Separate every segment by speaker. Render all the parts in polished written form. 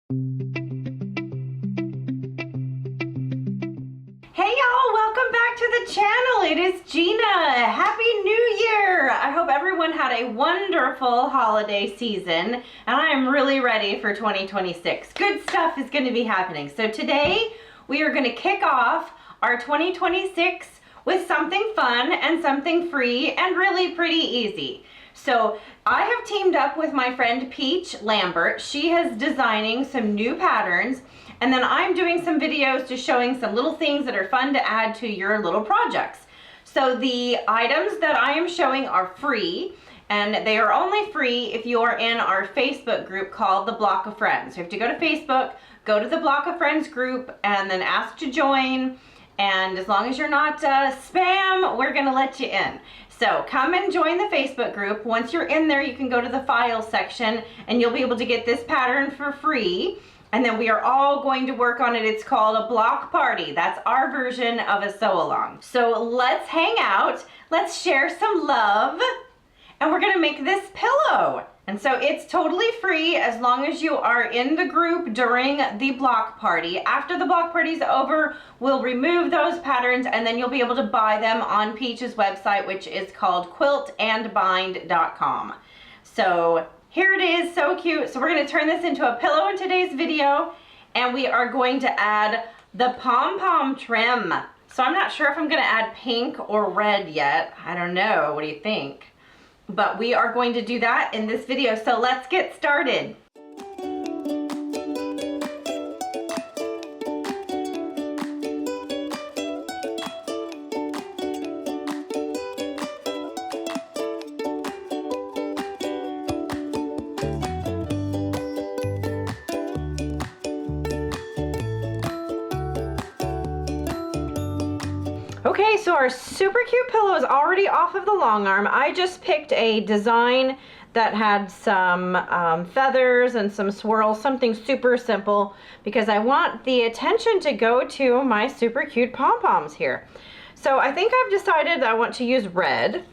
Speaker 1: Hey y'all, welcome back to the channel. It is Gina. Happy New Year. I hope everyone had a wonderful holiday season and I am really ready for 2026. Good stuff is going to be happening. So today we are going to kick off our 2026 with something fun and something free and really pretty easy. So I have teamed up with my friend Peach Lambert. She is designing some new patterns, and then I'm doing some videos just showing some little things that are fun to add to your little projects. So the items that I am showing are free, and they are only free if you are in our Facebook group called the Block of Friends. So you have to go to Facebook, go to the Block of Friends group, and then ask to join. And as long as you're not spam, we're gonna let you in. So come and join the Facebook group. Once you're in there, you can go to the files section and you'll be able to get this pattern for free. And then we are all going to work on it. It's called a block party. That's our version of a sew along. So let's hang out, let's share some love, and we're gonna make this pillow. And so it's totally free as long as you are in the group during the block party. After the block party's over, we'll remove those patterns and then you'll be able to buy them on Peach's website, which is called quiltandbind.com. So here it is, so cute. So we're gonna turn this into a pillow in today's video, and we are going to add the Pom Pom trim. So I'm not sure if I'm gonna add pink or red yet. I don't know, what do you think? But we are going to do that in this video, so let's get started. Okay, so our super cute pillow is already off of the long arm. I just picked a design that had some feathers and some swirls, something super simple, because I want the attention to go to my super cute pom-poms here. So I think I've decided I want to use red.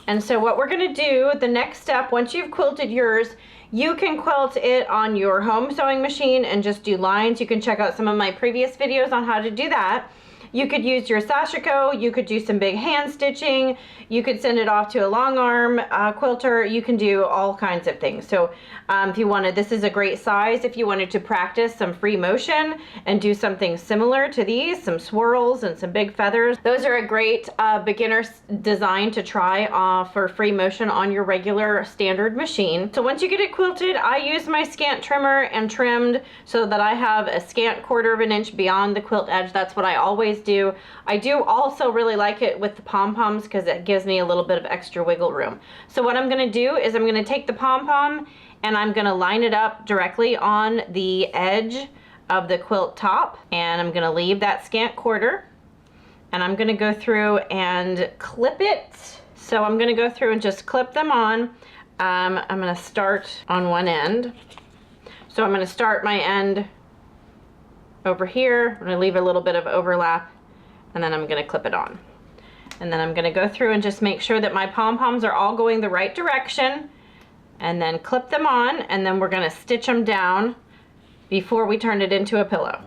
Speaker 1: And so what we're gonna do, the next step, once you've quilted yours, you can quilt it on your home sewing machine and just do lines. You can check out some of my previous videos on how to do that. You could use your Sashiko, you could do some big hand stitching, you could send it off to a long arm quilter, you can do all kinds of things. So if you wanted, this is a great size if you wanted to practice some free motion and do something similar to these, some swirls and some big feathers. Those are a great beginner design to try for free motion on your regular standard machine. So once you get it quilted, I use my scant trimmer and trimmed so that I have a scant 1/4 of an inch beyond the quilt edge. That's what I always do. I do also really like it with the pom-poms because it gives me a little bit of extra wiggle room. So what I'm going to do is I'm going to take the pom-pom and I'm going to line it up directly on the edge of the quilt top, and I'm going to leave that scant 1/4, and I'm going to go through and clip it. So I'm going to go through and just clip them on. I'm going to start on one end. So I'm going to start my end over here. I'm going to leave a little bit of overlap, and then I'm going to clip it on. And then I'm going to go through and just make sure that my pom-poms are all going the right direction, and then clip them on, and then we're going to stitch them down before we turn it into a pillow.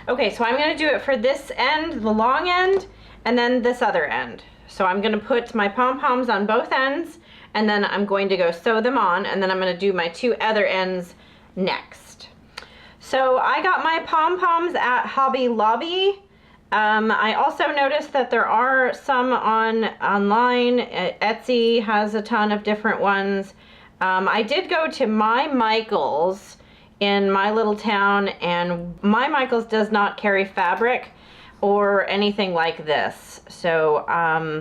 Speaker 1: Okay, so I'm going to do it for this end, the long end, and then this other end. So I'm going to put my pom-poms on both ends, and then I'm going to go sew them on, and then I'm going to do my two other ends next. So I got my pom-poms at Hobby Lobby. I also noticed that there are some online. Etsy has a ton of different ones. I did go to My Michaels in my little town, and My Michaels does not carry fabric or anything like this. So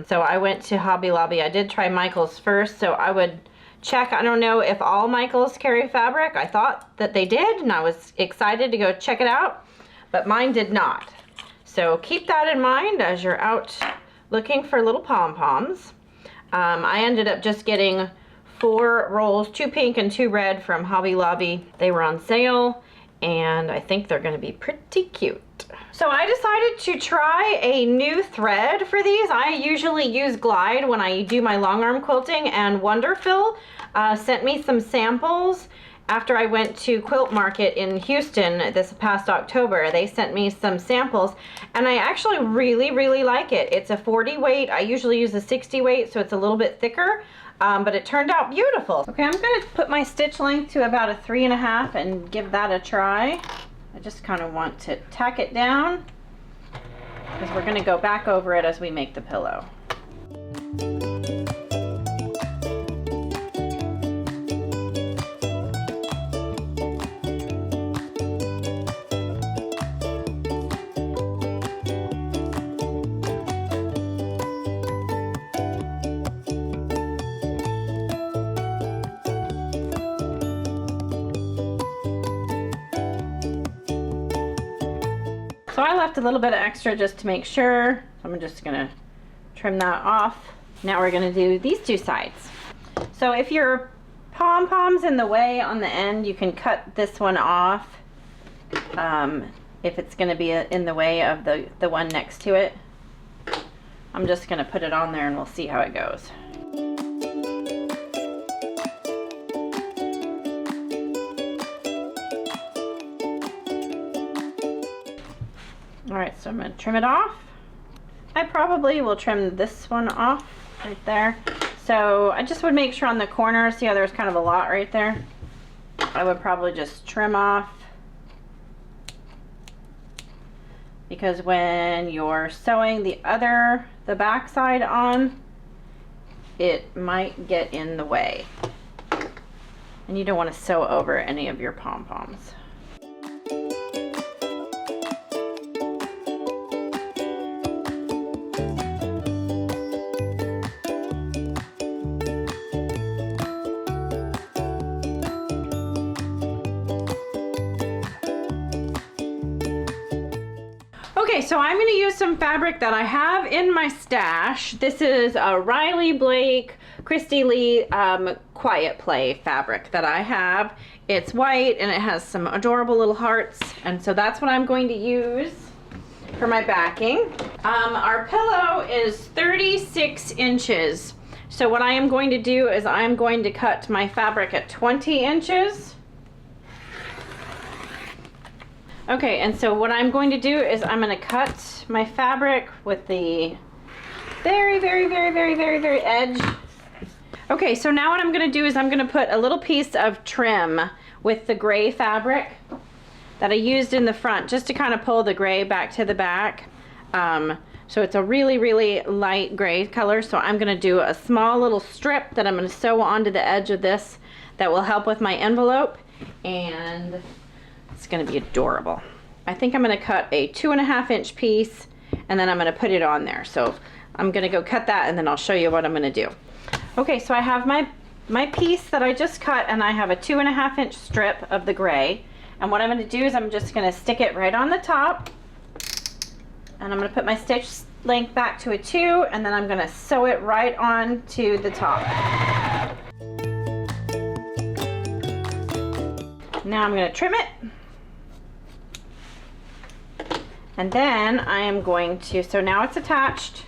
Speaker 1: so I went to Hobby Lobby. I did try Michaels first, so I would check. I don't know if all Michaels carry fabric. I thought that they did, and I was excited to go check it out, but mine did not. So keep that in mind as you're out looking for little pom-poms. I ended up just getting 4 rolls, 2 pink and 2 red from Hobby Lobby. They were on sale, and I think they're going to be pretty cute. So I decided to try a new thread for these. I usually use Glide when I do my long arm quilting, and Wonderful sent me some samples after I went to Quilt Market in Houston this past October. They sent me some samples and I actually really like it. It's a 40 weight. I usually use a 60 weight, so it's a little bit thicker, but it turned out beautiful. Okay, I'm gonna put my stitch length to about a 3.5 and give that a try. I just kind of want to tack it down because we're gonna go back over it as we make the pillow. So I left a little bit of extra just to make sure. So I'm just gonna trim that off. Now we're gonna do these two sides. So if your pom-pom's in the way on the end, you can cut this one off if it's gonna be in the way of the one next to it. I'm just gonna put it on there and we'll see how it goes. All right, so I'm gonna trim it off. I probably will trim this one off right there. So I just would make sure on the corner, see how there's kind of a lot right there? I would probably just trim off, because when you're sewing the back side on, it might get in the way. And you don't want to sew over any of your pom-poms. Okay, so I'm going to use some fabric that I have in my stash. This is a Riley Blake Christy Lee Quiet Play fabric that I have. It's white and it has some adorable little hearts, and so that's what I'm going to use for my backing. Our pillow is 36 inches. So what I am going to do is I'm going to cut my fabric at 20 inches. Okay, and so what I'm going to do is I'm going to cut my fabric with the very edge. Okay, so now what I'm going to do is I'm going to put a little piece of trim with the gray fabric that I used in the front, just to kind of pull the gray back to the back. So it's a really light gray color, so I'm going to do a small little strip that I'm going to sew onto the edge of this that will help with my envelope, and it's going to be adorable. I think I'm going to cut a 2.5 inch piece and then I'm going to put it on there. So I'm going to go cut that and then I'll show you what I'm going to do. Okay, so I have my piece that I just cut, and I have a 2.5 inch strip of the gray. And what I'm going to do is I'm just going to stick it right on the top, and I'm going to put my stitch length back to a 2, and then I'm going to sew it right on to the top. Now I'm going to trim it, and then I am going to, so now it's attached,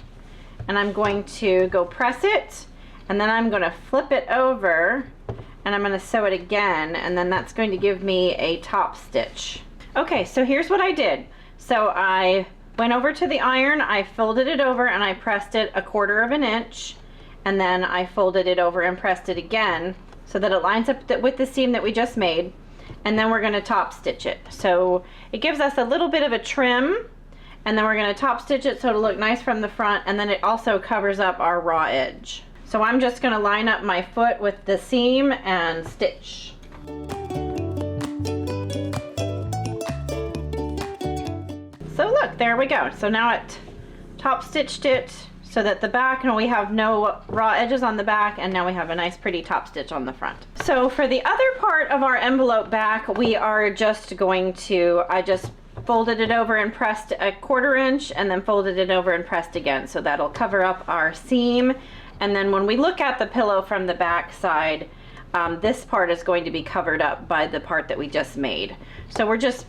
Speaker 1: and I'm going to go press it, and then I'm going to flip it over, and I'm going to sew it again, and then that's going to give me a top stitch. Okay, so here's what I did. So I went over to the iron, I folded it over, and I pressed it 1/4 inch, and then I folded it over and pressed it again so that it lines up with the seam that we just made. And then we're going to top stitch it. So it gives us a little bit of a trim, and then we're going to top stitch it so it'll look nice from the front, and then it also covers up our raw edge. So I'm just going to line up my foot with the seam and stitch. So look, there we go. So now it top stitched it so that the back, and we have no raw edges on the back, and now we have a nice pretty top stitch on the front. So for the other part of our envelope back, we are just going to, I just folded it over and pressed 1/4 inch, and then folded it over and pressed again, so that'll cover up our seam. And then when we look at the pillow from the back side, this part is going to be covered up by the part that we just made. So we're just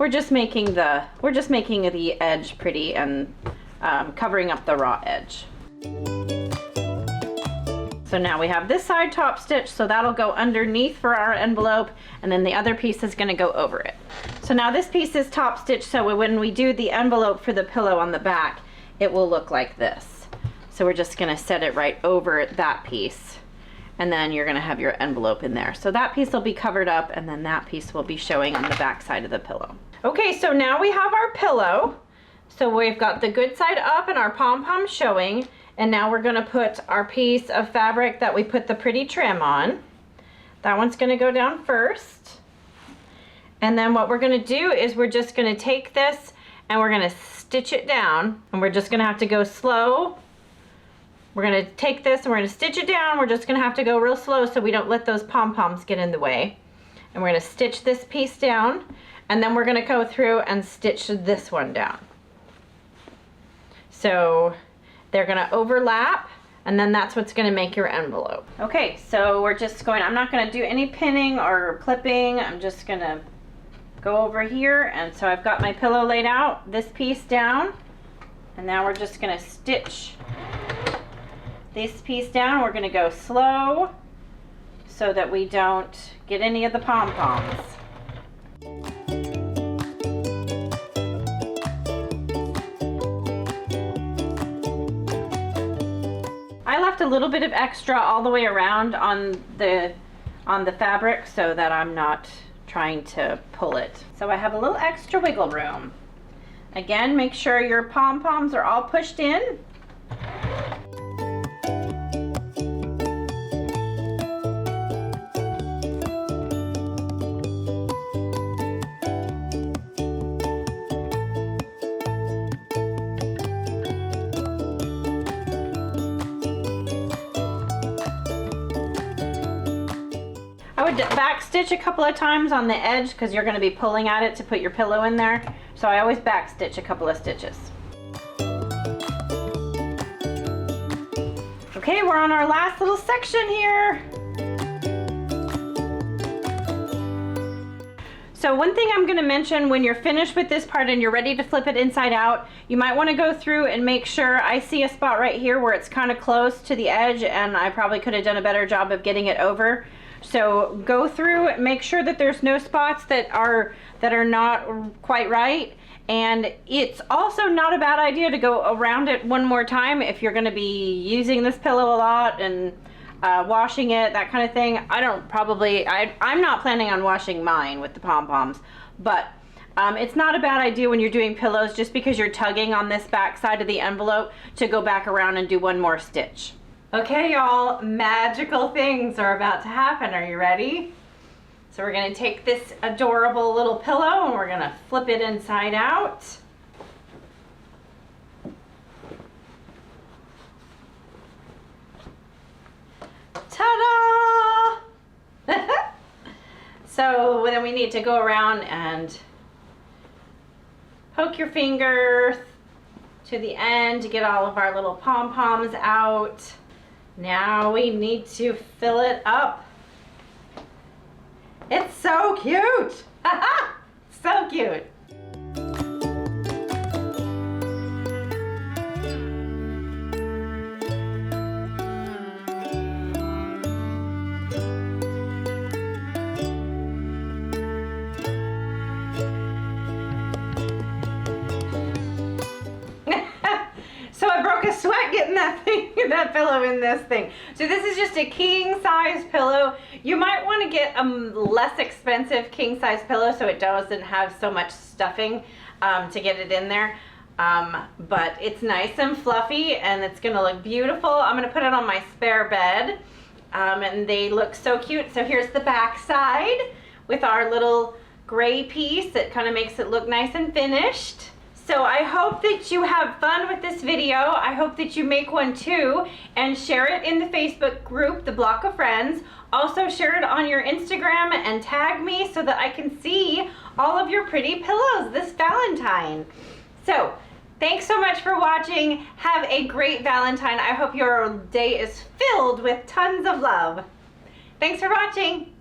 Speaker 1: We're just making the edge pretty and covering up the raw edge. So now we have this side top stitch, so that'll go underneath for our envelope, and then the other piece is gonna go over it. So now this piece is top stitch, so when we do the envelope for the pillow on the back, it will look like this. So we're just gonna set it right over that piece, and then you're gonna have your envelope in there. So that piece will be covered up, and then that piece will be showing on the back side of the pillow. Okay, so now we have our pillow. So we've got the good side up and our pom-pom showing, and now we're gonna put our piece of fabric that we put the pretty trim on. That one's gonna go down first. And then what we're gonna do is we're just gonna take this and we're gonna stitch it down, and we're just gonna have to go slow. We're gonna take this and we're gonna stitch it down. We're just gonna have to go real slow so we don't let those pom-poms get in the way. And we're gonna stitch this piece down, and then we're gonna go through and stitch this one down. So they're gonna overlap, and then that's what's gonna make your envelope. Okay, so we're just going, I'm not gonna do any pinning or clipping. I'm just gonna go over here, and so I've got my pillow laid out, this piece down, and now we're just gonna stitch this piece down. We're gonna go slow so that we don't get any of the pom-poms. I left a little bit of extra all the way around on the fabric so that I'm not trying to pull it. So I have a little extra wiggle room. Again, make sure your pom-poms are all pushed in. I would back stitch a couple of times on the edge because you're going to be pulling at it to put your pillow in there. So I always back stitch a couple of stitches. Okay, we're on our last little section here. So one thing I'm going to mention, when you're finished with this part and you're ready to flip it inside out, you might want to go through and make sure. I see a spot right here where it's kind of close to the edge, and I probably could have done a better job of getting it over. So go through, make sure that there's no spots that are not quite right. And it's also not a bad idea to go around it one more time if you're going to be using this pillow a lot and washing it, that kind of thing. I'm not planning on washing mine with the pom-poms, but it's not a bad idea when you're doing pillows, just because you're tugging on this back side of the envelope, to go back around and do one more stitch. Okay, y'all, magical things are about to happen. Are you ready? So we're gonna take this adorable little pillow and we're gonna flip it inside out. Ta-da! So then we need to go around and poke your finger to the end to get all of our little pom-poms out. Now we need to fill it up. It's so cute! So cute! So I broke a sweat getting that pillow in this thing. So this is just a king size pillow. You might want to get a less expensive king size pillow so it doesn't have so much stuffing to get it in there. But it's nice and fluffy and it's gonna look beautiful. I'm gonna put it on my spare bed and they look so cute. So here's the back side with our little gray piece. It kind of makes it look nice and finished. So I hope that you have fun with this video. I hope that you make one too and share it in the Facebook group, The Block of Friends. Also share it on your Instagram and tag me so that I can see all of your pretty pillows this Valentine. So thanks so much for watching. Have a great Valentine. I hope your day is filled with tons of love. Thanks for watching.